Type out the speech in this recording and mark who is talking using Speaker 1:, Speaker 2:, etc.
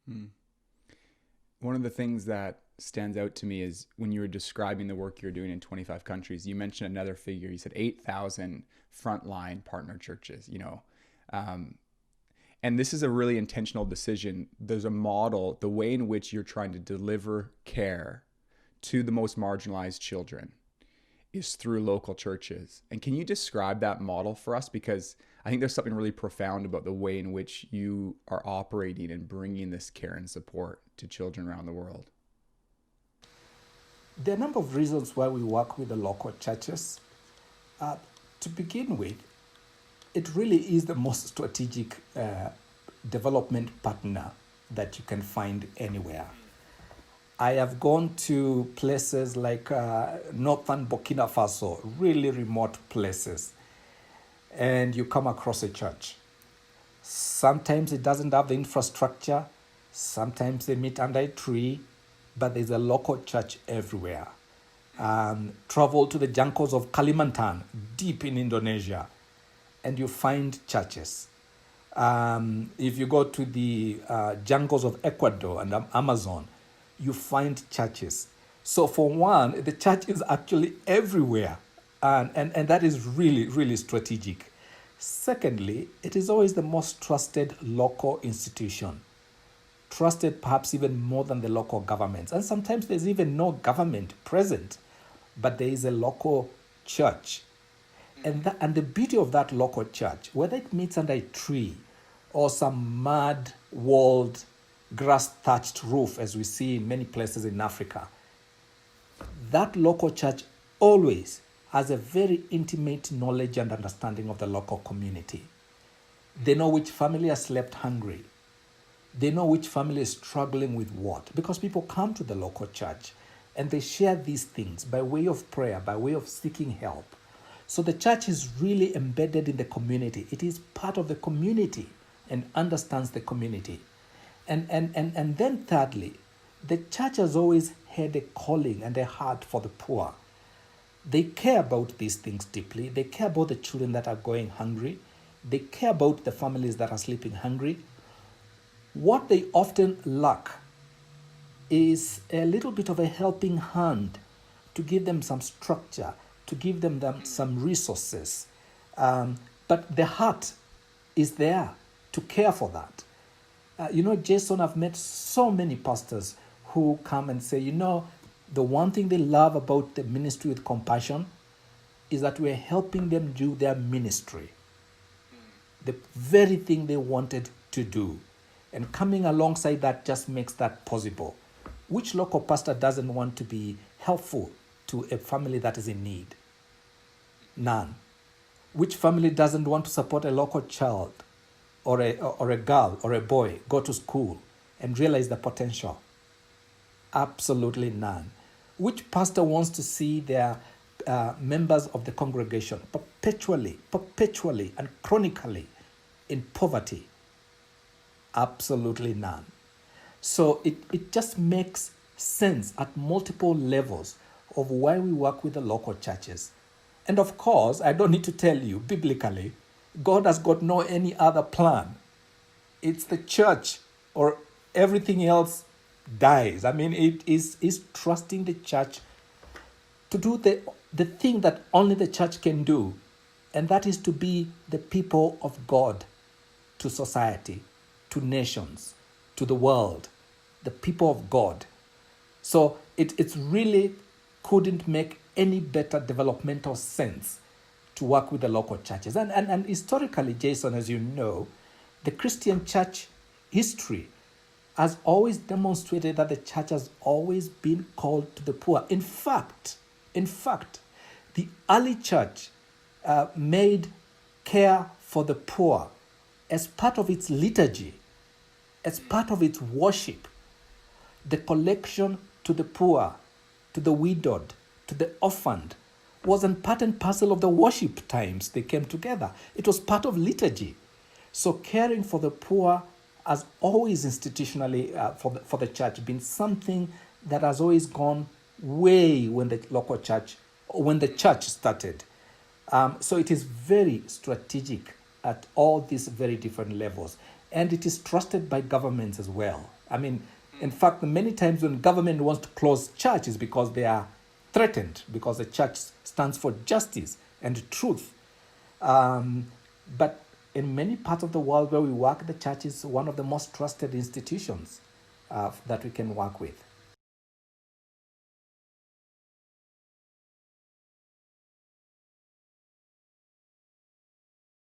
Speaker 1: Hmm. One of the things that stands out to me is when you were describing the work you're doing in 25 countries, you mentioned another figure. You said 8,000 frontline partner churches, Um, and this is a really intentional decision. There's a model, the way in which you're trying to deliver care to the most marginalized children is through local churches. And can you describe that model for us? Because I think there's something really profound about the way in which you are operating and bringing this care and support to children around the world.
Speaker 2: There are a number of reasons why we work with the local churches. Uh, to begin with, it really is the most strategic development partner that you can find anywhere. I have gone to places like northern Burkina Faso, really remote places, and you come across a church. Sometimes it doesn't have the infrastructure, sometimes they meet under a tree, but there's a local church everywhere. Travel to the jungles of Kalimantan, deep in Indonesia, and you find churches. If you go to the jungles of Ecuador and Amazon, you find churches. So for one, the church is actually everywhere, and that is really, really strategic. Secondly, it is always the most trusted local institution, trusted perhaps even more than the local governments. And sometimes there's even no government present, but there is a local church. And the beauty of that local church, whether it meets under a tree or some mud walled, grass thatched roof, as we see in many places in Africa, that local church always has a very intimate knowledge and understanding of the local community. They know which family has slept hungry. They know which family is struggling with what, because people come to the local church and they share these things by way of prayer, by way of seeking help. So the church is really embedded in the community. It is part of the community and understands the community. And then thirdly, the church has always had a calling and a heart for the poor. They care about these things deeply. They care about the children that are going hungry. They care about the families that are sleeping hungry. What they often lack is a little bit of a helping hand to give them some structure, to give them some resources. But the heart is there to care for that. Jason, I've met so many pastors who come and say, the one thing they love about the ministry with compassion is that we're helping them do their ministry, the very thing they wanted to do. And coming alongside that just makes that possible. Which local pastor doesn't want to be helpful to a family that is in need? None. Which family doesn't want to support a local child or a girl or a boy go to school and realize the potential? Absolutely none. Which pastor wants to see their members of the congregation perpetually, and chronically in poverty? Absolutely none. So it just makes sense at multiple levels of why we work with the local churches. And of course, I don't need to tell you, biblically, God has got no any other plan. It's the church or everything else dies. I mean, it is trusting the church to do the thing that only the church can do, and that is to be the people of God to society, to nations, to the world, the people of God. So it's really couldn't make any better developmental sense to work with the local churches. And historically, Jason, as you know, the Christian church history has always demonstrated that the church has always been called to the poor. In fact, the early church made care for the poor as part of its liturgy, as part of its worship. The collection to the poor, to the widowed, to the orphaned wasn't part and parcel of the worship times they came together. It was part of liturgy. So caring for the poor has always institutionally for the church been something that has always gone way when the church started. So it is very strategic at all these very different levels. and it is trusted by governments as well. I mean, in fact, many times when government wants to close church is because they are threatened, because the church stands for justice and truth. But in many parts of the world where we work, the church is one of the most trusted institutions that we can work with.